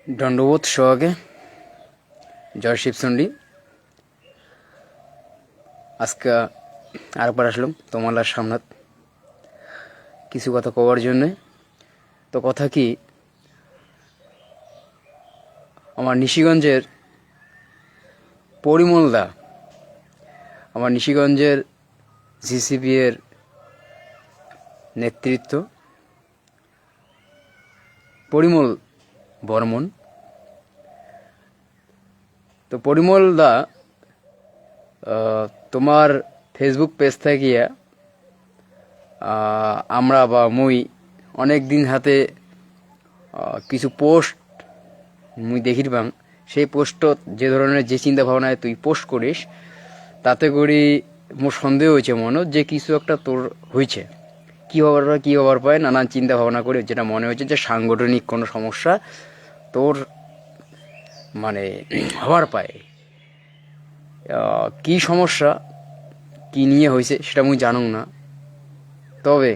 দণ্ডবোধ সহকে জয় শিবচণ্ডী। আজকে আরেকবার আসলাম তোমার সামনাত কিছু কথা কওয়ার জন্যে। তো কথা কি, আমার নিশিগঞ্জের পরিমলদা, আমার নিশিগঞ্জের জিসিপি এর নেতৃত্ব পরিমল বর্মন। তো পরিমলদা, তোমার ফেসবুক পেজ থেকে আমরা বা মুই অনেক দিন হাতে কিছু পোস্ট মুই দেখির পাং। সেই পোস্টত যে ধরনের যে চিন্তা ভাবনায় তুই পোস্ট করিস, তাতে করি মোর সন্দেহ হয়েছে মনে যে কিছু একটা তোর হয়েছে। কি হবার পায় নানান চিন্তা ভাবনা করে যেটা মনে হয়েছে যে সাংগঠনিক কোনো সমস্যা তোর মানে হওয়ার পায়। কি সমস্যা, কি নিয়ে হয়েছে সেটা মুই জানুং না, তবে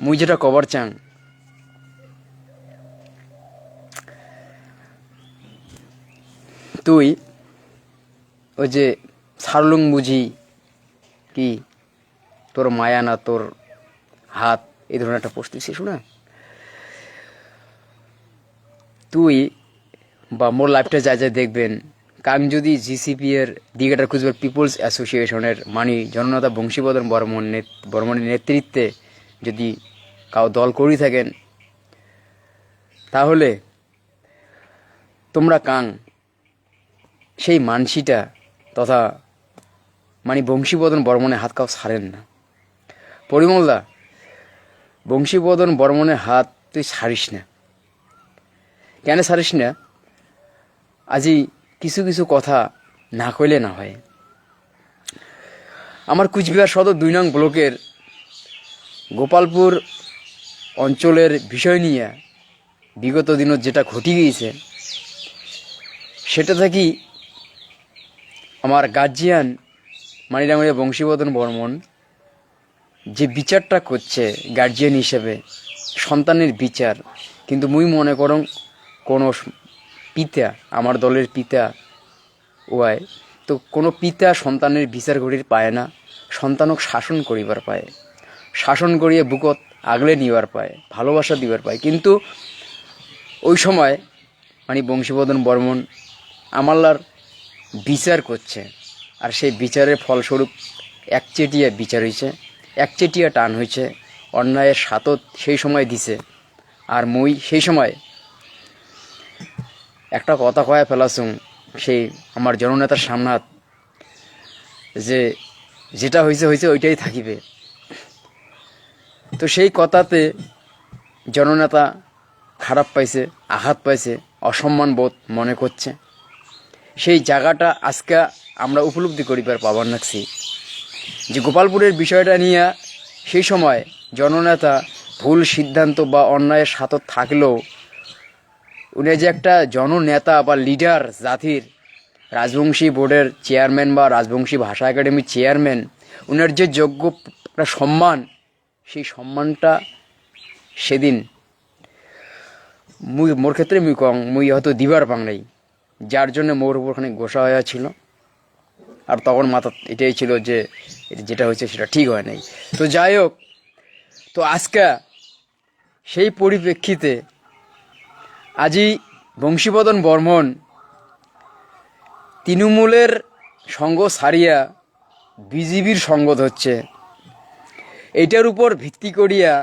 মুই যেটা কবার চাং, তুই ওই যে ছাড়লুং বুঝি কি তোর মায়া না তোর হাত, এই ধরনের একটা পোস্ট দিছিস না তুই, বা মোর লাইফটা যা যা দেখবেন কাং যদি জিসিপি এর দিঘাটার কুচবিহার পিপলস অ্যাসোসিয়েশনের মানি জননেতা বংশীবদন বর্মনের নেতৃত্বে যদি কাউ দল করি থাকেন, তাহলে তোমরা কাং সেই মানসিটা তথা মানে বংশীবদন বর্মনের হাত কাউ ছাড়েন না। পরিমলদা, বংশীবদন বর্মনের হাত তুই ছাড়িস না। কেন ছাড়িস না? আজি কিছু কিছু কথা না কইলে না হয়। আমার কুচবিহার সদর 2 নং ব্লকের গোপালপুর অঞ্চলের বিষয় নিয়ে বিগত দিনত যেটা ঘটি গিয়েছে, সেটা থাকি আমার গার্জিয়ান মানিরাঙ্গুড়িয়া বংশীবদন বর্মন যে বিচারটা করছে গার্জিয়ান হিসেবে, সন্তানের বিচার, কিন্তু মুই মনে করং কোনো পিতা, আমার দলের পিতা ওয়াই তো কোনো পিতা সন্তানের বিচার করির পায় না, সন্তানক শাসন করিবার পায়, শাসন করিয়ে বুকত আগলে নিবার পায়, ভালোবাসা দিবার পায়। কিন্তু ওই সময় মানে বংশীবদন বর্মন আমাল্লার বিচার করছে, আর সেই বিচারের ফলস্বরূপ একচেটিয়া বিচার হয়েছে, একচেটিয়া টান হয়েছে, অন্যায়ের সাতত সেই সময় দিছে। আর মুই সেই সময় একটা কথা কয়া ফেলাছুম সেই আমার জননেতার সামনাত, যে যেটা হয়েছে হয়েছে ওইটাই থাকিবে। তো সেই কথাতে জননেতা খারাপ পাইছে, আঘাত পাইছে, অসম্মান বোধ মনে করছে। সেই জায়গাটা আজকে আমরা উপলব্ধি করিবার পাবার নাকছি যে গোপালপুরের বিষয়টা নিয়ে সেই সময় জননেতা ভুল সিদ্ধান্ত বা অন্যায়ের সাথে থাকলেও উনি যে একটা জননেতা বা লিডার, জাতির রাজবংশী বোর্ডের চেয়ারম্যান বা রাজবংশী ভাষা একাডেমির চেয়ারম্যান, উনার যে যোগ্য একটা সম্মান, সেই সম্মানটা সেদিন মোর ক্ষেত্রে মুই হয়তো দিবার পাং নাই, যার জন্য মোর উপর খানিক গোসা হয়ে ছিল। আর তখন মাথা এটাই ছিল যে যেটা হয়েছে সেটা ঠিক হয় নাই। তো যাই হোক, তো আজকে সেই পরিপ্রেক্ষিতে আজি বংশীবদন বর্মন তৃণমূলের সঙ্গ ছাড়িয়া বিজেপির সঙ্গ ধরছে। এইটার উপর ভিত্তি করিয়া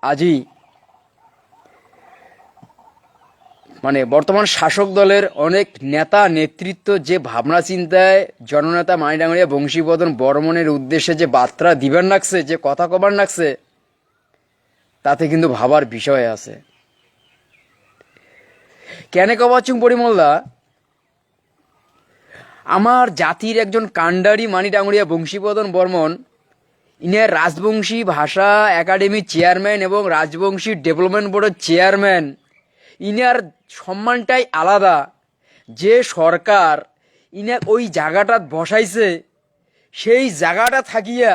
আজি মানে বর্তমান শাসক দলের অনেক নেতা নেতৃত্ব যে ভাবনা চিন্তায় জননেতা মানিরাঙ্গুড়িয়া বংশীবদন বর্মনের উদ্দেশ্যে যে বার্তা দিবার নাকছে, যে কথা কবার নাকছে, তাতে কিন্তু ভাবার বিষয় আছে। কেন কবাচুং পরিমলদা, আমার জাতির একজন কাণ্ডারি মানিরাঙ্গুড়িয়া বংশীবদন বর্মন, ইনার রাজবংশী ভাষা একাডেমির চেয়ারম্যান এবং রাজবংশী ডেভেলপমেন্ট বোর্ডের চেয়ারম্যান, ইনার সম্মানটাই আলাদা। যে সরকার ইনা ওই জায়গাটা বসাইছে, সেই জায়গাটা থাকিয়া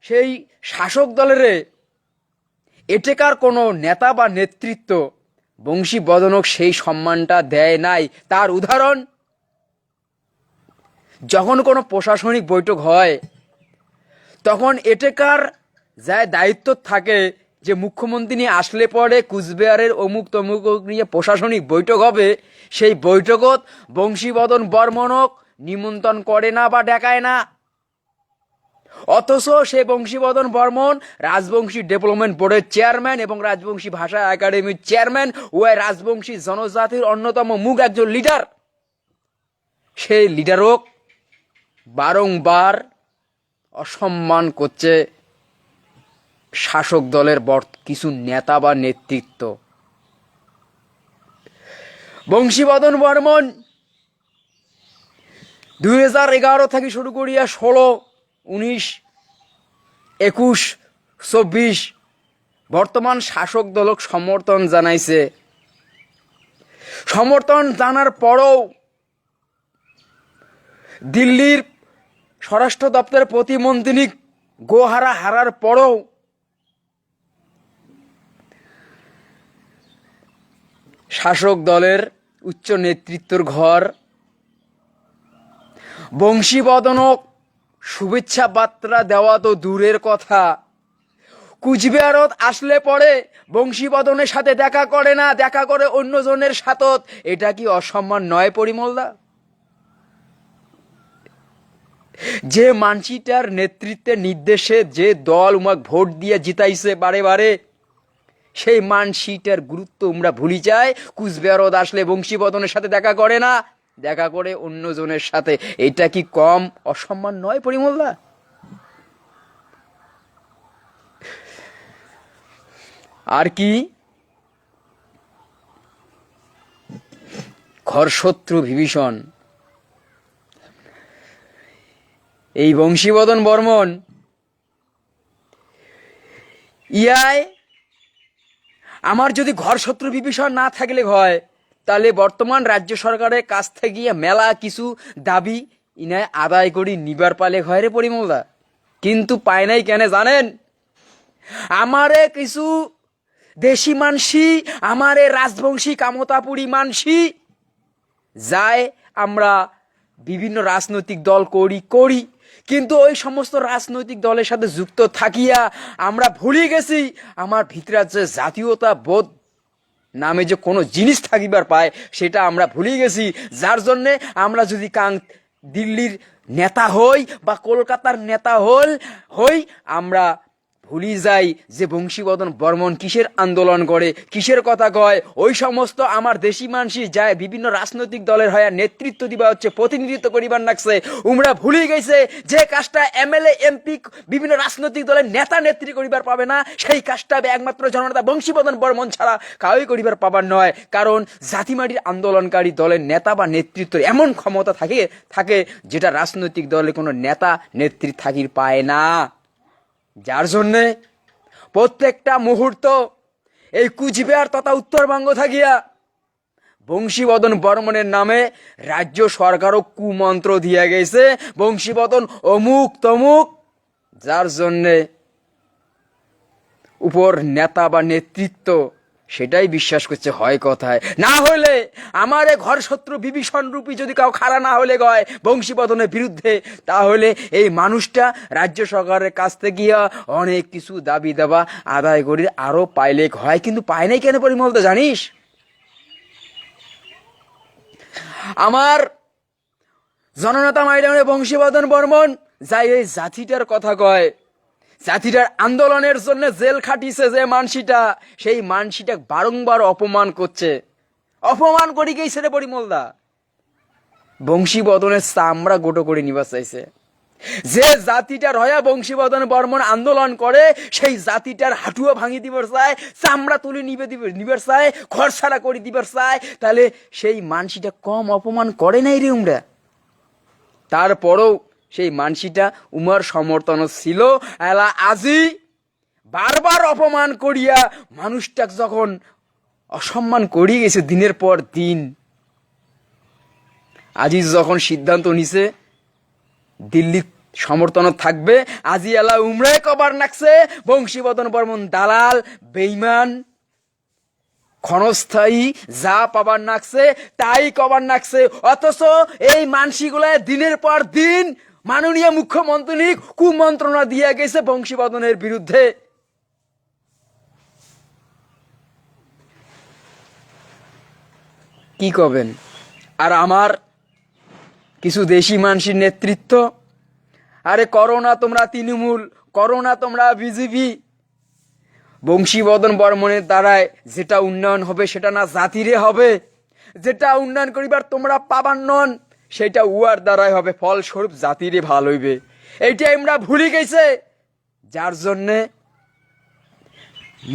সেই শাসক দলের এটেকার কোনো নেতা বা নেতৃত্ব বংশীবদনক সেই সম্মানটা দেয় নাই। তার উদাহরণ, যখন কোনো প্রশাসনিক বৈঠক হয় তখন এটাকার যা দায়িত্ব থাকে যে মুখ্যমন্ত্রী নিয়ে আসলে পরে কুচবিহারের অমুক তমুক নিয়ে প্রশাসনিক বৈঠক হবে, সেই বৈঠকত বংশীবদন বর্মনক নিমন্ত্রণ করে না বা ডাকায় না। অথচ সে বংশীবদন বর্মন রাজবংশী ডেভেলপমেন্ট বোর্ডের চেয়ারম্যান এবং রাজবংশী ভাষা একাডেমির চেয়ারম্যান ও রাজবংশী জনজাতির অন্যতম মুখ একজন লিডার। সেই লিডারক বারংবার অসম্মান করছে শাসক দলের কিছু নেতা বা নেতৃত্ব। বংশীবদন বর্মন 2011 থেকে শুরু করিয়া 16, 19, 21, 24 বর্তমান শাসক দলক সমর্থন জানাইছে। সমর্থন জানার পরও দিল্লির স্বরাষ্ট্র দপ্তরের প্রতিমন্ত্রী গোহারা হারার পরও শাসক দলের উচ্চ নেতৃত্বর ঘর বংশীবদনক শুভেচ্ছা বার্তা দেওয়া তো দূরের কথা, কুচবিহারত আসলে পরে বংশীবদনের সাথে দেখা করে না, দেখা করে অন্যজনের সাথে। এটা কি অসম্মান নয় পরিমলদা? যে মানসিটার নেতৃত্বের নির্দেশে যে দল উমাক ভোট দিয়ে জিতাইছে বারে বারে, সেই মানসিটার গুরুত্ব আমরা ভুলি যাই। কুচবিহারত আসলে বংশীবদনের সাথে দেখা করে না, দেখা করে অন্যজনের সাথে। এটা কি কম অসম্মান নয় পরিমলদা? আর কি ঘরশত্রু বিভীষণ, এই বংশীবদন বর্মন ইয়ায় আমার যদি ঘরশত্রু বিভীষণ না থাকলে হয়, তাহলে বর্তমান রাজ্য সরকারের কাছ থেকে মেলা কিছু দাবি ইনায় আদায় করি নিবার পালে হয় রে পরিমলদা। কিন্তু পায় নাই কেন জানেন? আমারে কিছু দেশি মানসি, আমারে রাজবংশী কামতাপুরী মানসি যায় আমরা বিভিন্ন রাজনৈতিক দল করি, কিন্তু ওই সমস্ত রাজনৈতিক দলের সাথে যুক্ত থাকিয়া আমরা ভুলে গেছি আমার ভিতরে যে জাতীয়তা বোধ নামে যে কোনো জিনিস থাকিবার পায় সেটা আমরা ভুলে গেছি। যার জন্যে আমরা যদি দিল্লির নেতা হই বা কলকাতার নেতা হই, আমরা ভুলি যাই যে বংশীবদন বর্মন কিসের আন্দোলন করে, কিসের কথা কয়। ওই সমস্ত আমার দেশি মানসি যায় বিভিন্ন রাজনৈতিক দলের হয়ে নেতৃত্ব দিবা হচ্ছে, প্রতিনিধিত্ব করিবার লাগছে। উমরা ভুলি গেছে যে কাজটা এমএলএ এমপি বিভিন্ন রাজনৈতিক দলের নেতা নেত্রী করিবার পাবে না, সেই কাজটা একমাত্র জননেতা বংশীবদন বর্মন ছাড়া কাউই করিবার পাবার নয়। কারণ জাতিমাটির আন্দোলনকারী দলের নেতা বা নেতৃত্ব এমন ক্ষমতা থাকে যেটা রাজনৈতিক দলে কোনো নেতা নেত্রী থাকির পায় না। যার জন্যে প্রত্যেকটা মুহূর্ত এই কুচবিহার তথা উত্তরবঙ্গ থাকিয়া বংশীবদন বর্মনের নামে রাজ্য সরকারও কুমন্ত্র দিয়া গেছে, বংশীবদন অমুক তমুক। যার জন্যে উপর নেতা বা নেতৃত্ব সেটাই বিশ্বাস করছে হয় কথায়। না হলে আমার ঘর শত্রু বিভীষণ রূপী যদি কাউ খাড়া না হলে গয় বংশীবদনের বিরুদ্ধে, তাহলে এই মানুষটা রাজ্য সরকারের কাছ থেকে গিয়া অনেক কিছু দাবি দেওয়া আদায় করে আরো পাইলে হয়। কিন্তু পায় নাই কেন পরিমল তো জানিস? আমার জননেতা মাইডামে বংশীবদন বর্মন যাই এই জাতিটার কথা কয়, জাতিটার আন্দোলনের জন্য জেল খাটিছে যে মানসিটা, সেই মানসিটা বারংবার অপমান করছে। অপমান করি গেছে রে পরিমলদা। বংশীবদনের চামড়া গোটো করে নিবার চাইছে। যে জাতিটার হয়া বংশীবদন বর্মন আন্দোলন করে, সেই জাতিটার হাঁটুয়া ভাঙি দিবার চায়, চামড়া তুলে নিবার চায়, ঘর ছাড়া করে দিবার চায়। তাহলে সেই মানসিটা কম অপমান করে নাই রে উমরা। তারপরেও সেই মানসিটা উমার সমর্থন ছিল। এলা আজি বারবার অপমান করিয়া মানুষটাকে যখন অসম্মান করিয়ে গেছে দিনের পর দিন, আজি যখন সিদ্ধান্ত নিছে দিল্লির সমর্থন থাকবে, আজি এলা উমরাই কবার নাকছে বংশীবদন বর্মন দালাল বেঈমান। ক্ষণস্থায়ী যা পাবার নাকছে তাই কবার নাকছে, অথচ এই মানসিগুলো দিনের পর দিন মাননীয় মুখ্যমন্ত্রী কুমন্ত্রণা দিয়ে গেছে বংশীবদনের বিরুদ্ধে। কি করবেন? আর আমার কিছু দেশি মানসির নেতৃত্ব, আরে করোনা তোমরা তৃণমূল, করোনা তোমরা বিজেপি, বংশীবদন বর্মনের দ্বারায় যেটা উন্নয়ন হবে সেটা না জাতিরে হবে, যেটা উন্নয়ন করিবার তোমরা পাবার নন সেটা উয়ার দ্বারাই হবে, ফলস্বরূপ জাতিরে ভালো হইবে। এইটা আমরা ভুলে গেছে, যার জন্যে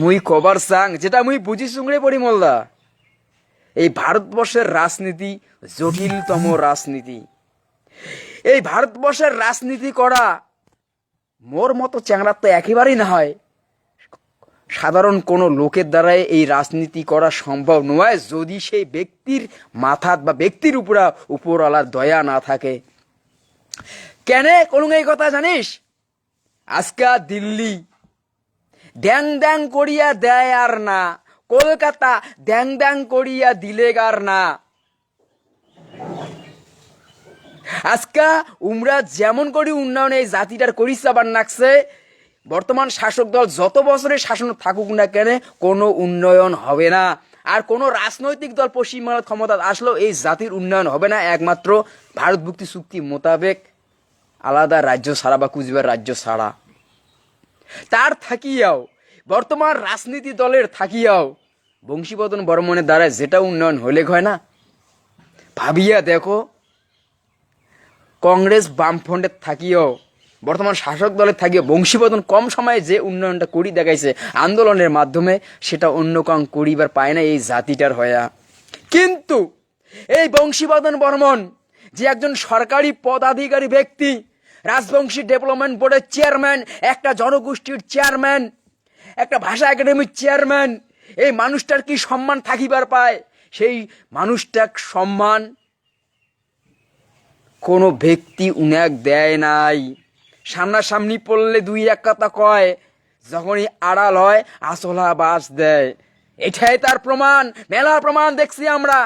মুই কবার চাং, যেটা মুই বুঝি সুংড়ে পরিমলদা, এই ভারতবর্ষের রাজনীতি জটিলতম রাজনীতি। এই ভারতবর্ষের রাজনীতি করা মোর মতো চ্যাংড়ার তো একেবারেই না হয়, সাধারণ কোনো লোকের দ্বারাই এই রাজনীতি করা সম্ভব নয় যদি সেই ব্যক্তির মাথাত বা ব্যক্তির উপরওয়ালার দয়া না থাকে। কেন কলুং এই কথা জানিস? আজকা দিল্লি ড্যাং ড্যাং করিয়া দেয় আর না, কলকাতা ড্যাং ড্যাং করিয়া দিলেগার না। আজকা উমরা যেমন করি উন্নয়ন এই জাতিটার করিস আবার নাকছে, বর্তমান শাসক দল যত বছরের শাসন থাকুক না কেন কোনো উন্নয়ন হবে না। আর কোনো রাজনৈতিক দল পশ্চিমবাংলার ক্ষমতা আসলেও এই জাতির উন্নয়ন হবে না, একমাত্র ভারতভুক্তি চুক্তি মোতাবেক আলাদা রাজ্য ছাড়া বা কুচবিহার রাজ্য ছাড়া। তার থাকিয়াও বর্তমান রাজনীতি দলের থাকিয়াও বংশীবদন বর্মনের দ্বারা যেটা উন্নয়ন হলে হয় না, ভাবিয়া দেখো কংগ্রেস বামফ্রন্টের থাকিও বর্তমান শাসক দলের থাকিও বংশীবদন কম সময়ে যে উন্নয়নটা করি দেখাইছে আন্দোলনের মাধ্যমে, সেটা অন্য কাং করিবার পায় না এই জাতিটার হয়া। কিন্তু এই বংশীবদন বর্মন যে একজন সরকারি পদাধিকারী ব্যক্তি, রাজবংশী ডেভেলপমেন্ট বোর্ডের চেয়ারম্যান, একটা জনগোষ্ঠীর চেয়ারম্যান, একটা ভাষা একাডেমির চেয়ারম্যান, এই মানুষটার কি সম্মান থাকিবার পায়? সেই মানুষটার সম্মান কোনো ব্যক্তি উনাক দেয় নাই। সামনাসামনি পড়লে দুই এক কথা কয়, যখনই আড়াল হয় আসলা বাস দেয়। এটাই তার প্রমাণ, মেলা প্রমাণ দেখছি আমরা।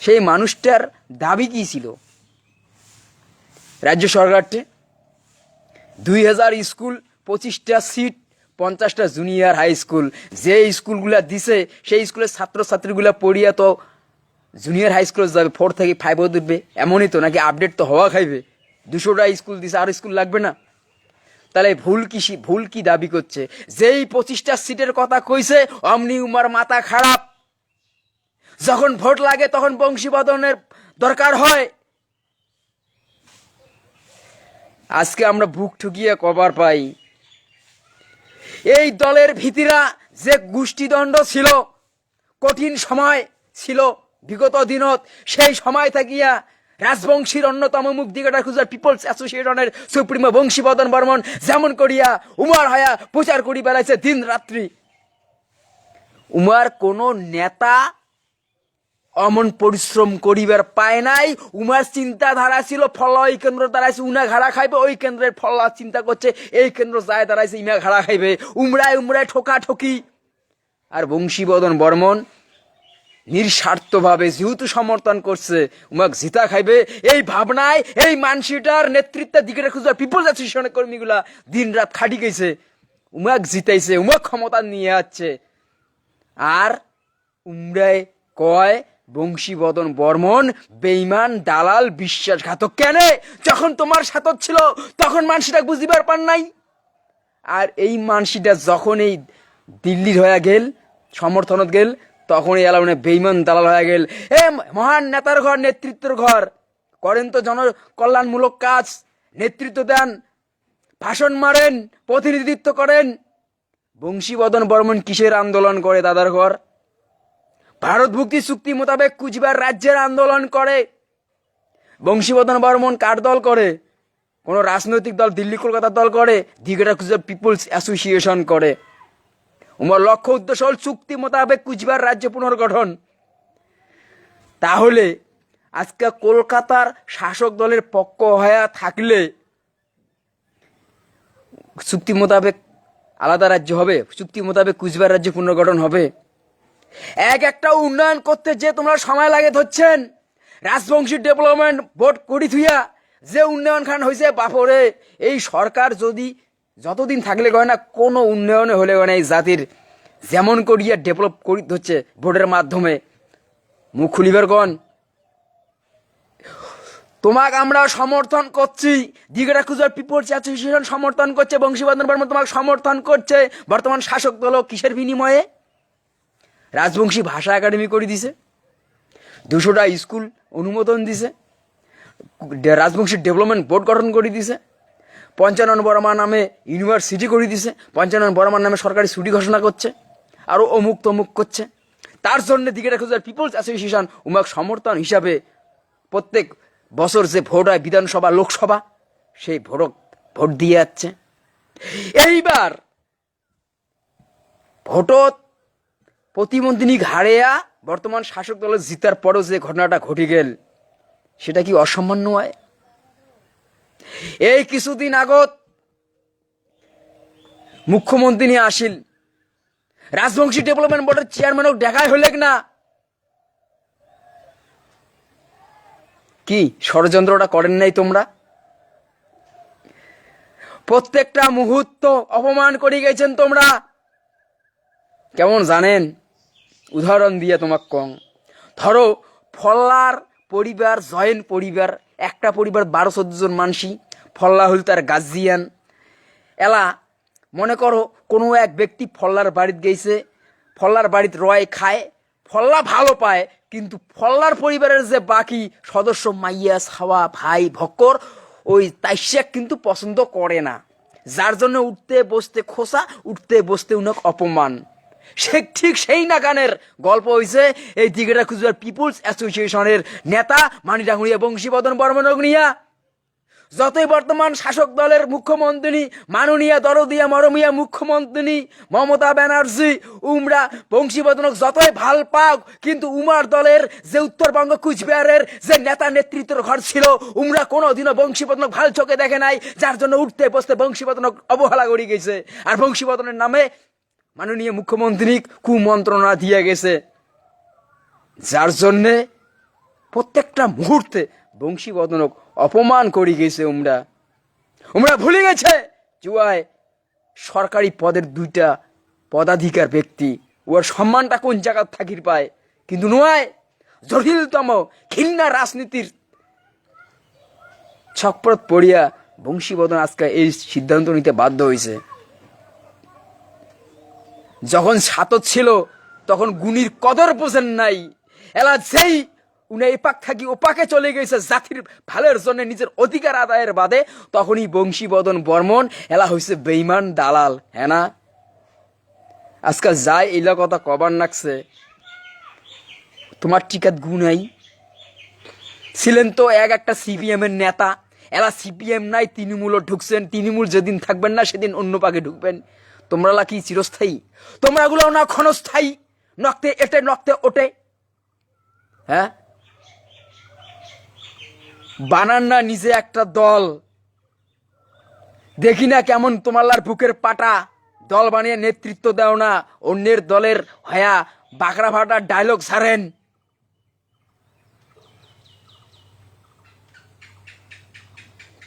সেই মানুষটার দাবি কি ছিল? রাজ্য সরকারকে 2000 স্কুল, 25টা সিট, 50টা জুনিয়র হাই স্কুল, যে স্কুলগুলা দিছে সেই স্কুলের ছাত্রছাত্রীগুলা পড়িয়া তো জুনিয়র হাই স্কুলে যাবে, 4 থেকে 5 উঠবে এমনই তো, নাকি আপডেট তো হওয়া খাইবে? 200টা স্কুল দিছে, আর স্কুল লাগবে না? তাহলে ভুল কি দাবি করছে? যেই 25টা সিটের কথা কইছে অমনি উমার মাথা খারাপ। যখন ভোট লাগে তখন বংশীবদনের দরকার হয়। আজকে আমরা বুক ঠুকিয়ে কবার পাই, এই দলের ভিতিরা যে গোষ্ঠীদ্বন্দ্ব ছিল, কঠিন সময় ছিল বিগত দিনত, সেই সময় থাকিয়া রাজবংশীর অন্যতম মুখ দিকেটার খুঁজার পিপলস অ্যাসোসিয়েশনের সুপ্রিমো বংশীবদন বর্মন যেমন করিয়া উমার হায়া প্রচার করি বেড়াইছে দিন রাত্রি। উমার কোনো নেতা অমন পরিশ্রম করিবার পায় নাই। উমার চিন্তাধারা ছিল ফল ওই কেন্দ্র দাঁড়াইছে উনা ঘাড়া খাইবে, ওই কেন্দ্রের ফল চিন্তা করছে এই কেন্দ্র যায় দাঁড়াইছে ইমা ঘাড়া খাইবে, উমরায় ঠোকা ঠকি। আর বংশীবদন বর্মন নিঃস্বার্থভাবে যেহেতু সমর্থন করছে উমাক জিতা খাইবে, এই ভাবনায় এই মানসিটার নেতৃত্বের দিকে খুঁজার পিপলস অ্যাসোসিয়েশনের কর্মীগুলা দিন রাত খাটি গেছে, উমাক জিতাইছে, উমাক ক্ষমতা নিয়ে আসছে। আর উমরায় কয় বংশীবদন বর্মন বেঈমান, দালাল, বিশ্বাসঘাতক। কেন? যখন তোমার সাথে ছিল তখন মানসিটা বুঝিবার পার নাই। আর এই মানসিটা যখন এই দিল্লির হয়ে গেল, সমর্থনত গেল, তখন এই এলাকায় বেঈমান দালাল হয়ে গেল। এ মহান নেতার ঘর, নেতৃত্বের ঘর, করেন তো জনকল্যাণমূলক কাজ, নেতৃত্ব দেন, ভাষণ মারেন, প্রতিনিধিত্ব করেন। বংশীবদন বর্মন কিসের আন্দোলন করে? দাদার ঘর ভারতভুক্তি চুক্তি মোতাবেক কুচবিহার রাজ্যের আন্দোলন করে। বংশীবদন বর্মন কার দল করে? কোন রাজনৈতিক দল, দিল্লি কলকাতার দল করে? দিঘাটা কুচবিহার পিপলস অ্যাসোসিয়েশন করে। উমার লক্ষ্য উদ্দেশ্য হল চুক্তি মোতাবেক কুচবিহার রাজ্য পুনর্গঠন। তাহলে আজকে কলকাতার শাসক দলের পক্ষ হয়ে থাকলে চুক্তি মোতাবেক আলাদা রাজ্য হবে, চুক্তি মোতাবেক কুচবিহার রাজ্য পুনর্গঠন হবে। একটা উন্নয়ন করতে যে তোমরা সময় লাগে ধরছেন, রাজবংশী ডেভেলপমেন্ট বোর্ড করি থুইয়া যে উন্নয়ন খান হয়েছে বাপরে, এই সরকার যদি যতদিন থাকলে কয় না কোনো উন্নয়নে হলে কয় না এই জাতির যেমন করিয়া ডেভেলপ করি হচ্ছে বোর্ডের মাধ্যমে, মুখ খুলিবার গণ। তোমাকে আমরা সমর্থন করছি, দিঘাটা কুচবিহার পিপলস অ্যাসোসিয়েশন সমর্থন করছে, বংশীবদন বর্মন তোমাকে সমর্থন করছে। বর্তমান শাসক দল কিসের বিনিময়ে? রাজবংশী ভাষা একাডেমি করে দিছে, 200টা স্কুল অনুমোদন দিছে, রাজবংশী ডেভেলপমেন্ট বোর্ড গঠন করে দিছে, পঞ্চানন বর্মা নামে ইউনিভার্সিটি করে দিছে, পঞ্চানন বর্মার নামে সরকারি ছুটি ঘোষণা করছে, আরও অমুক তমুক করছে। তার জন্য দিঘাটা কুচবিহার পিপলস অ্যাসোসিয়েশন উমাক সমর্থন হিসাবে প্রত্যেক বছর যে ভোট হয় বিধানসভা লোকসভা, সেই ভোট দিয়ে যাচ্ছে। এইবার ভোটত প্রতিমন্ত্রী হারেয়া বর্তমান শাসক দলের জিতার পরও যে ঘটনাটা ঘটে গেল, সেটা কি অসম্মান নয়? এই কিছুদিন আগত মুখ্যমন্ত্রী আসিল, রাজবংশী ডেভেলপমেন্ট বোর্ডের চেয়ারম্যানক দেখাই হলেক না, কি ষড়যন্ত্রটা করেন নাই তোমরা? প্রত্যেকটা মুহূর্ত অপমান করে গেছেন তোমরা। কেমন জানেন? উদাহরণ দিয়ে তোমাক কং, ধরো ফল্লার পরিবার জয়েন্ট পরিবার, একটা পরিবার 12-14 জন মানসি, ফল্লা হল তার গার্জিয়ান। এলা মনে করো কোনো এক ব্যক্তি ফল্লার বাড়িতে গেছে, ফল্লার বাড়িতে রয় খায়, ফল্লা ভালো পায়, কিন্তু ফল্লার পরিবারের যে বাকি সদস্য মাইয়া ছাওয়া ভাই ভক্কর ওই তাইশাক কিন্তু পছন্দ করে না, যার জন্য উঠতে বসতে খোসা, উঠতে বসতে উনাক অপমান। সে ঠিক সেই নাগানের গল্প হয়েছে এই দিঘাটা কুচবিহার পিপুলস অ্যাসোসিয়েশনের নেতা মানিডাঙ্গুড়িয়া বংশীবদন বর্মনক নিয়া। যতই বর্তমান শাসক দলের মুখ্যমন্ত্রী মাননীয় দরদিয়া মরমিয়া মুখ্যমন্ত্রী মমতা ব্যানার্জি উমরা বংশীবদনক যতই ভাল পাক, কিন্তু উমার দলের যে উত্তরবঙ্গ কুচবিহারের যে নেতা নেতৃত্বের ঘর ছিল, উমরা কোনোদিনও বংশীবদনক ভাল চোখে দেখে নাই, যার জন্য উঠতে বসতে বংশীবদনক অবহেলা করে গেছে। আর বংশীবদনের নামে মাননীয় মুখ্যমন্ত্রী কুমন্ত্রণা দিয়ে গেছে, যার জন্যে প্রত্যেকটা মুহূর্তে বংশীবদনক অপমান করে গেছে। উমরা ভুলে গেছে জুয়ায় সরকারি পদের 2টা পদাধিকার ব্যক্তি, ওর সম্মানটা কোন জায়গা থাকির পায়, কিন্তু নয় জটিলতম ঘৃণা রাজনীতির ছকপট পড়িয়া বংশীবদন আজকে এই সিদ্ধান্ত নিতে বাধ্য হয়েছে। যখন ছাত্র ছিল তখন গুণীর কদর বোঝেন নাই, এলা যেই উনি এপাক থাকি ওপাকে চলে গেছে জাতির ভালোর জন্য নিজের অধিকার আদায়ের বাদে, তখনই বংশীবদন বর্মন এলা হয়েছে বেইমান দালাল। হ্যাঁ না? আজকাল যাই এলা কথা কবার নাকছে, তোমার টিকাত গুনাই ছিলেন তো একটা সিপিএম এর নেতা, এলা সিপিএম নাই তৃণমূলও ঢুকছেন, তৃণমূল যেদিন থাকবেন না সেদিন অন্য পাকে ঢুকবেন। তোমরা কি চিরস্থায়ী? তোমরা গুলো না ক্ষণস্থায়ী, নক্তে এটে নক্তে ওটে। হ্যাঁ, বানান না নিজে একটা দল, দেখি না কেমন তোমার বুকের পাটা, দল বানিয়ে নেতৃত্ব দাও না, অন্যের দলের হয়া বাকরা ফাটা ডায়লগ ছাড়েন।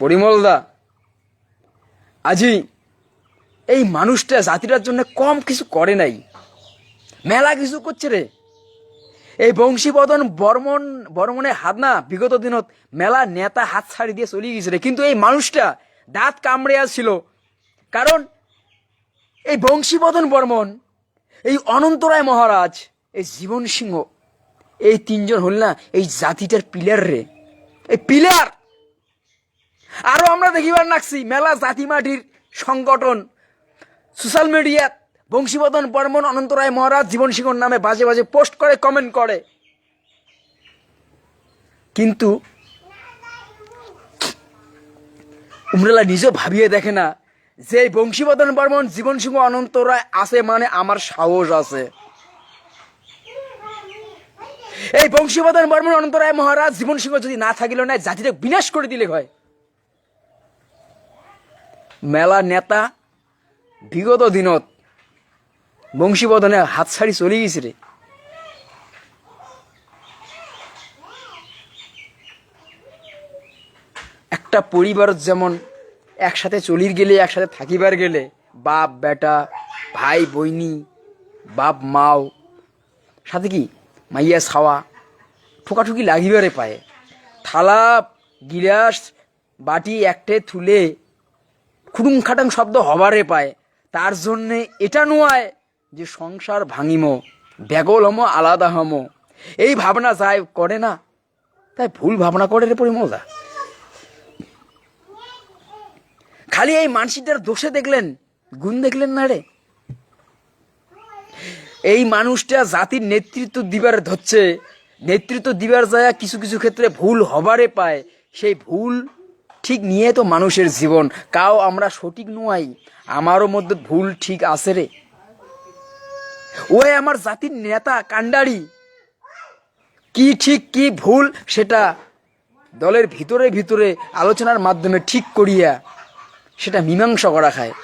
পরিমলদা আজি এই মানুষটা জাতিটার জন্য কম কিছু করে নাই, মেলা কিছু করছে রে। এই বংশীবদন বর্মনের হাত না বিগত দিনত মেলা নেতা হাত ছাড়ি দিয়ে চলে গেছে রে, কিন্তু এই মানুষটা দাঁত কামড়ে আসছিল। কারণ এই বংশীবদন বর্মন, এই অনন্তরায় মহারাজ, এই জীবন সিংহ, এই 3জন হল না এই জাতিটার পিলার রে, এই পিলার। আরো আমরা দেখিবার নাকছি মেলা জাতি মাটির সংগঠন সোশ্যাল মিডিয়াত বংশীবদন বর্মন অনন্তরায় মহারাজ জীবন সিংহর নামে বাজে বাজে পোস্ট করে, কমেন্ট করে, কিন্তু উমরেলা নিজেও ভাবিয়ে দেখে না যে বংশীবদন বর্মন জীবন সিংহ অনন্তরায় আছে মানে আমার সাহস আছে। এই বংশীবদন বর্মন অনন্তরায় মহারাজ জীবন সিংহ যদি না থাকিল না, জাতিটা বিনাশ করে দিলে হয়। মেলা নেতা বিগত দিনত বংশীবদনে হাত ছাড়ি চলে গেছে রে। একটা পরিবার যেমন একসাথে চলির গেলে, একসাথে থাকিবার গেলে, বাপ বেটা, ভাই বইনি, বাপ মাও, সাথে কি মাইয়া ছাওয়া ঠোকাঠুকি লাগিবারে পায়। থালা গিলাস বাটি একটে থুলে খুটুং খাটাং শব্দ হবারে পায়। তার জন্যে এটা নয় যে সংসার ভাঙিম, ব্যাগল হমো, আলাদা হমো, এই ভাবনা যায় করে না। তাই ভুল ভাবনা করে রে পরিমলদা। খালি এই মানসিকটার দোষে দেখলেন, গুণ দেখলেন না রে। এই মানুষটা জাতির নেতৃত্ব দিবার ধরছে, নেতৃত্ব দিবার যায় কিছু কিছু ক্ষেত্রে ভুল হবারে পায়। সেই ভুল ঠিক নিয়ে তো মানুষের জীবন। কাও আমরা সঠিক নয়, আমারও মধ্যে ভুল ঠিক আছে রে। ওই আমার জাতির নেতা কান্ডারি, কি ঠিক কি ভুল সেটা দলের ভিতরে ভিতরে আলোচনার মাধ্যমে ঠিক করিয়া সেটা মীমাংসা করা খায়।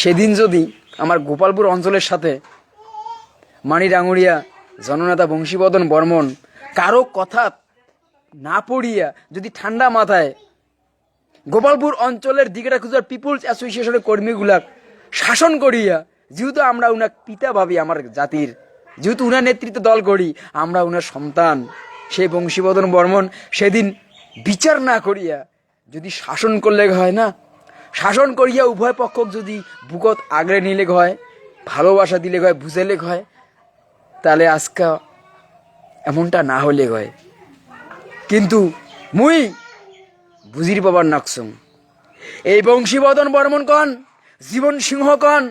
সেদিন যদি আমার গোপালপুর অঞ্চলের সাথে মানিরাঙ্গুড়িয়া জননেতা বংশীবদন বর্মন কারো কথা না পড়িয়া যদি ঠান্ডা মাথায় গোপালপুর অঞ্চলের দিকেটা খুঁজার পিপুলস অ্যাসোসিয়েশনের কর্মীগুলা শাসন করিয়া, যেহেতু আমরা উনার পিতা ভাবি আমার জাতির, যেহেতু উনার নেতৃত্বে দল করি, আমরা উনার সন্তান, সেই বংশীবদন বর্মন সেদিন বিচার না করিয়া যদি শাসন করলে হয় না, শাসন করিয়া উভয় পক্ষ যদি বুকত আগড়ে নিলে হয়, ভালোবাসা দিলে হয়, বুঝাইলে হয়, তাহলে আজকা এমনটা না হলে হয়। কিন্তু মুই বুঝির পাবার নাকসুম এই বংশীবদন বর্মন কন, জীবন সিংহ কন,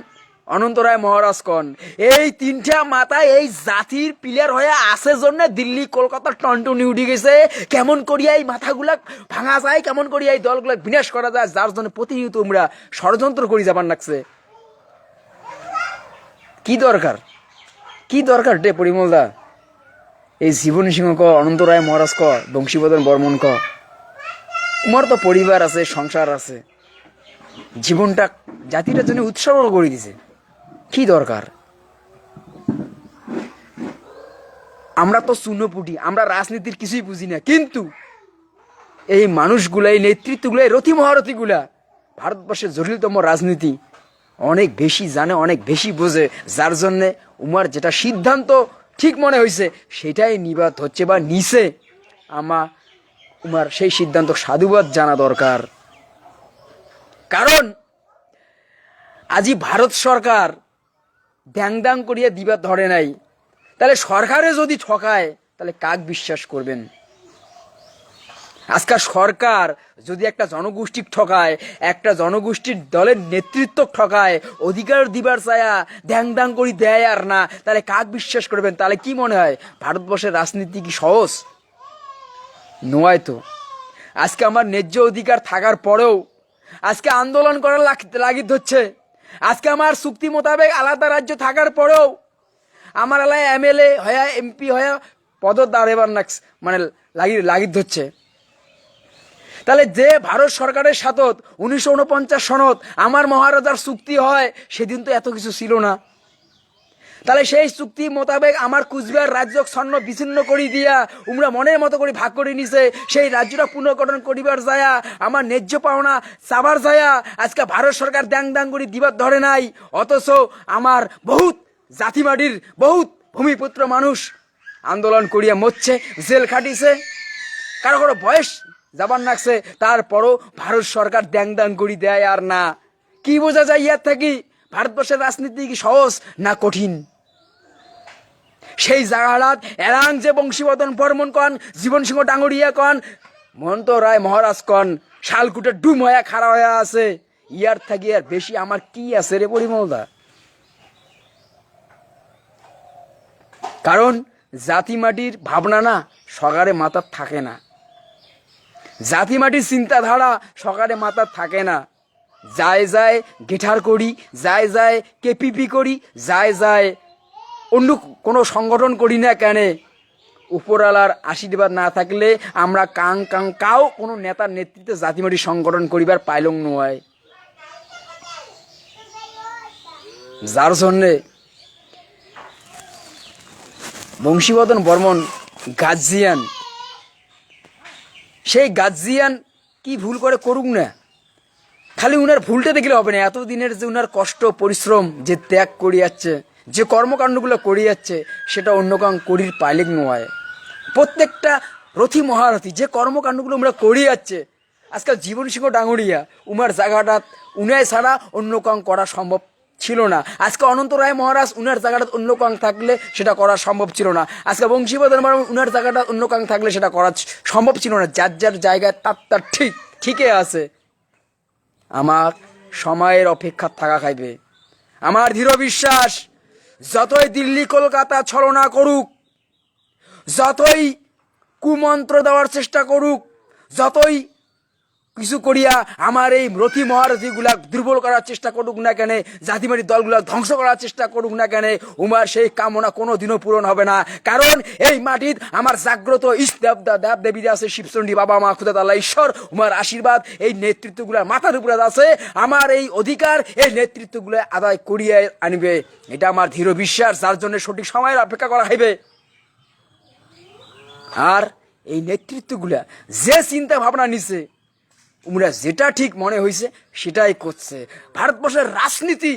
অনন্ত রায় মহারাজ কন, এই তিনটা মাথায় এই জাতির পিলার হয়ে আছে জন্য দিল্লি কলকাতার টনটনি উঠে গেছে। কেমন করিয়া এই মাথাগুলা ভাঙা যায়, কেমন করিয়া এই দলগুলা বিনাশ করা যায়, যার জন্য প্রতিনিয়ত তোমরা ষড়যন্ত্র করি যাবার নাকছে। কি দরকার, কি দরকার ডে পরিমলদা? এই জীবন সিংহ ক, অনন্ত রায় মহারাজ ক, বংশীবদন বর্মন ক, তোমার তো পরিবার আছে, সংসার আছে, জীবনটা জাতিটার জন্য উৎসর্গ করে দিছে। কি দরকার? আমরা তো চুনোপুটি, আমরা রাজনীতির কিছুই বুঝি না, কিন্তু এই মানুষগুলা, এই নেতৃত্বগুলা, এই রথি মহারথীগুলা ভারতবর্ষের জটিলতম রাজনীতি অনেক বেশি জানে, অনেক বেশি বোঝে, যার জন্যে উমার যেটা সিদ্ধান্ত ঠিক মনে হয়েছে সেটাই নিবাদ হচ্ছে বা নিছে। উমার সেই সিদ্ধান্ত সাধুবাদ জানা দরকার। কারণ আজি ভারত সরকার ড্যাং ড্যাং করিয়া দিবার ধরে নাই, তাহলে সরকারে যদি ঠকায় তাহলে কাক বিশ্বাস করবেন? আজকাল সরকার যদি একটা জনগোষ্ঠী ঠকায়, একটা জনগোষ্ঠীর দলের নেতৃত্ব ঠকায়, অধিকার দিবার চায়া ড্যাং ড্যাং করি দেয় আর না, তাহলে কাক বিশ্বাস করবেন? তাহলে কি মনে হয় ভারতবর্ষের রাজনীতি কি সহজ নয়? তো আজকে আমার ন্যায্য অধিকার থাকার পরেও আজকে আন্দোলন করার লাগিত হচ্ছে, আজকে আমার চুক্তি মোতাবেক আলাদা রাজ্য থাকার পরেও আমার এলাকায় এমএলএ হয়া, এমপি হয়া পদত দাঁড়াবার মানে লাগিত হচ্ছে। তাহলে যে ভারত সরকারের সাথে 1949 সনত আমার মহারাজার চুক্তি হয়, সেদিন তো এত কিছু ছিল না। তাহলে সেই চুক্তি মোতাবেক আমার কুচবিহার রাজ্য ছন্ন বিচ্ছিন্ন করে দিয়া উমরা মনের মতো করে ভাগ করে নিছে, সেই রাজ্যটা পুনর্গঠন করিবার যায়া, আমার ন্যায্য পাওনা চাবার যায়া আজকে ভারত সরকার দ্যাং দ্যাং করে দিবার ধরে নাই। অথচ আমার বহুত জাতিমাটির বহুত ভূমিপুত্র মানুষ আন্দোলন করিয়া মরছে, জেল খাটিছে, কারো কারো বয়স যাবার নাকছে, তারপরও ভারত সরকার দ্যাং দ্যাং করি দেয় আর না। কি বোঝা যায় ইয়ার থাকি ভারতবর্ষের রাজনীতি কি সহজ না কঠিন? সেই জায়গাটা এরাং যে বংশীবদন বর্মন কন, জীবন সিংহ ডাঙ্গরিয়া কন, মহন্ত রায় মহারাজ কন, শালকুটে ডুম হয়ে খাড়া হয়ে আছে, ইয়ার থাকি আর বেশি আমার কি আছে রে পরিমলদা? কারণ জাতি মাটির ভাবনা না সকারে মাথার থাকে না, জাতি মাটির চিন্তাধারা সকারে মাথার থাকে না। যায় যায় গিটার করি, যায় যায় কেপিপি করি, যায় যায় অন্য কোনো সংগঠন করি না কেন, উপরালার আশীর্বাদ না থাকলে আমরা কাং কাং কাও কোনো নেতার নেতৃত্বে জাতিমাটি সংগঠন করিবার পাইলং নয়। যার জন্যে বংশীবদন বর্মন গার্জিয়ান, সেই গার্জিয়ান কি ভুল করে করুক না, খালি উনার ভুলটা দেখলে হবে না, এতদিনের যে উনার কষ্ট পরিশ্রম যে ত্যাগ করি যাচ্ছে, যে কর্মকাণ্ডগুলো করি যাচ্ছে, সেটা অন্য কাং করির পাইলেক নয়। প্রত্যেকটা রথী মহারথী যে কর্মকাণ্ডগুলো আমরা করি যাচ্ছে, আজকাল জীবন সিংহ ডাঙরিয়া উমার জায়গাটা উনায় ছাড়া অন্য কাং করা সম্ভব ছিল না। আজকে অনন্ত রায় মহারাজ উনার জায়গাটা অন্য কাং থাকলে সেটা করা সম্ভব ছিল না। আজকে বংশীবদন বর্মন উনার জায়গাটা অন্য কাং থাকলে সেটা করা সম্ভব ছিল না। যার যার জায়গায় তার ঠিকই আছে। আমার সময়ের অপেক্ষা থাকা খাইবে। আমার দৃঢ় বিশ্বাস, যতই দিল্লি কলকাতা ছলনা করুক, যতই কুমন্ত্র দেওয়ার চেষ্টা করুক, যতই কিছু করিয়া আমার এই রথী মহারথীগুলা দুর্বল করার চেষ্টা করুক না কেন, জাতিমাটির দলগুলা ধ্বংস করার চেষ্টা করুক না কেন, উমার সেই কামনা কোনো দিনও পূরণ হবে না। কারণ এই মাটির আমার জাগ্রত দেব দেবীরা আছে, শিবচণ্ডী, বাবা মা, খুদা তাআলা, ঈশ্বর, উমার আশীর্বাদ এই নেতৃত্বগুলার মাথার উপরে আছে। আমার এই অধিকার এই নেতৃত্বগুলো আদায় করিয়ে আনিবে, এটা আমার দৃঢ় বিশ্বাস। যার জন্য সঠিক সময়ের অপেক্ষা করা হইবে। আর এই নেতৃত্বগুলা যে চিন্তা ভাবনা নিছে, উমরা যেটা ঠিক মনে হয়েছে সেটাই করছে। ভারতবর্ষের রাজনীতি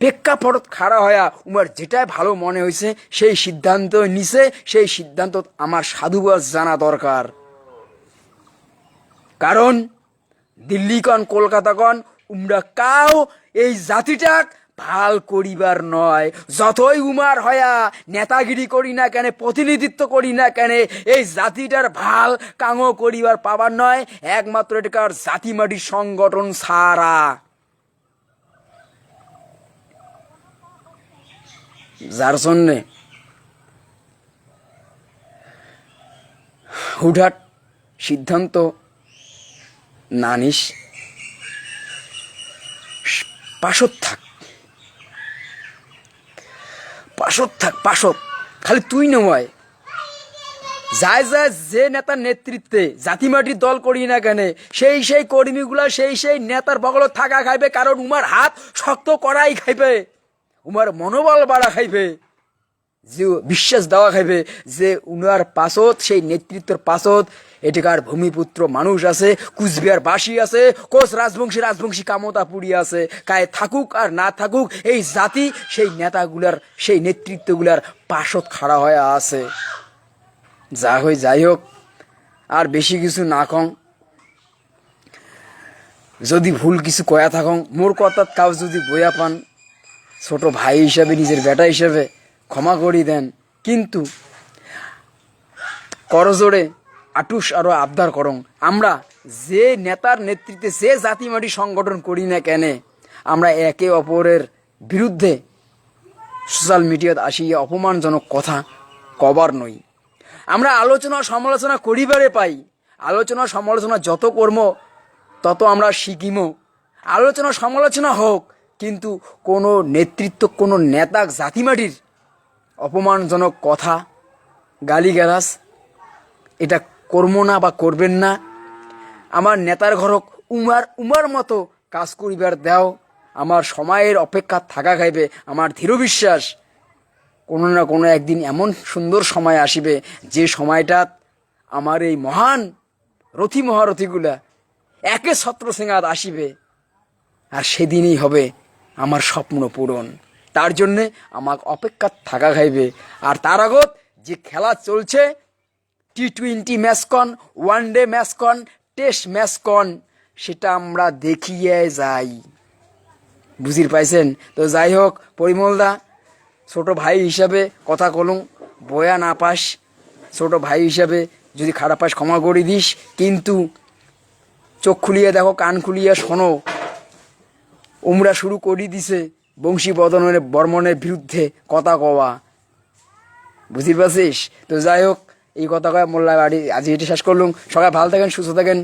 প্রেক্ষাপট খাড়া হয়া উমার যেটাই ভালো মনে হয়েছে সেই সিদ্ধান্ত নিছে। সেই সিদ্ধান্ত আমার সাধুবাদ জানা দরকার। কারণ দিল্লি কন কলকাতা কন উমরা কাও এই জাতিটাক ভাল করিবার নয়। যতই উমার হয়া নেতাগিরি করি না কেন, প্রতিনিধিত্ব করি না কেন, এই জাতিটার ভাল কাঙো করিবার পাবার নয়, একমাত্র এটাকার জাতিমাটির সংগঠন ছাড়া। যার জন্যে হুটহাট সিদ্ধান্ত না নিস, পাশত থাক, পাশত খালি তুই নয়, যায় যে নেতার নেতৃত্বে জাতিমাটির দল করি না কেন, সেই কর্মীগুলা সেই নেতার বগলত থাকা খাইবে। কারণ উমার হাত শক্ত করাই খাইবে, উমার মনোবল বাড়া খাইবে, যে বিশ্বাস দেওয়া খাইবে যে উনার পাশত, সেই নেতৃত্বের পাশত এটিকার ভূমিপুত্র মানুষ আছে, কুচবিহার বাসী আছে, কোচ রাজবংশী কামতাপুরী আছে। কায়ে থাকুক আর না থাকুক, এই জাতি সেই নেতাগুলার, সেই নেতৃত্বগুলার পাশত খাড়া হয়ে আছে। যাই হোক, আর বেশি কিছু না কং। যদি ভুল কিছু কয়া থাকং, মোর কথাত কাউ যদি বয়া পান, ছোট ভাই হিসাবে, নিজের বেটা হিসাবে ক্ষমা করি দেন। কিন্তু করজোড়ে আটুস আরো আবদার করং, আমরা যে নেতার নেতৃত্বে যে জাতিমাটি সংগঠন করি না কেন, আমরা একে অপরের বিরুদ্ধে সোশ্যাল মিডিয়াত আসিয়া অপমানজনক কথা কবার নই। আমরা আলোচনা সমালোচনা করিবারে পাই। আলোচনা সমালোচনা যত কর্ম তত আমরা শিখিমো। আলোচনা সমালোচনা হোক, কিন্তু কোনো নেতৃত্ব, কোনো নেতা জাতিমাটির অপমানজনক কথা, গালিগালাজ এটা করবো না বা করবেন না। আমার নেতার ঘরক উমার মতো কাজ করিবার দেও। আমার সময়ের অপেক্ষা থাকা খাইবে। আমার দৃঢ় বিশ্বাস কোনো না কোনো একদিন এমন সুন্দর সময় আসিবে, যে সময়টা আমার এই মহান রথী মহারথীগুলা একে ছত্রসেঙ্গাত আসিবে, আর সেদিনই হবে আমার স্বপ্ন পূরণ। তার জন্যে আমার অপেক্ষা থাকা খাইবে। আর তার আগত যে খেলা চলছে, T20 ম্যাচ কন, ওয়ানডে ম্যাচ কন, টেস্ট ম্যাচ কন, সেটা আমরা দেখিয়ে যাই। বুঝির পাইছেন তো? যাই হোক, পরিমলদা ছোট ভাই হিসাবে কথা কলুম, বয়া না পাস, ছোট ভাই হিসাবে যদি খারাপ পাস ক্ষমা করে দিস। কিন্তু চোখ খুলিয়ে দেখো, কান খুলিয়ে শোনো, উমরা শুরু করে দিছে বংশীবদনের বর্মনের বিরুদ্ধে কথা কওয়া। বুঝতে পারছিস তো? যাই হোক, এই কথা কয়ে মোল্লা বাড়ি আজ এটি শেষ করলুম। সবাই ভালো থাকেন, সুস্থ থাকেন।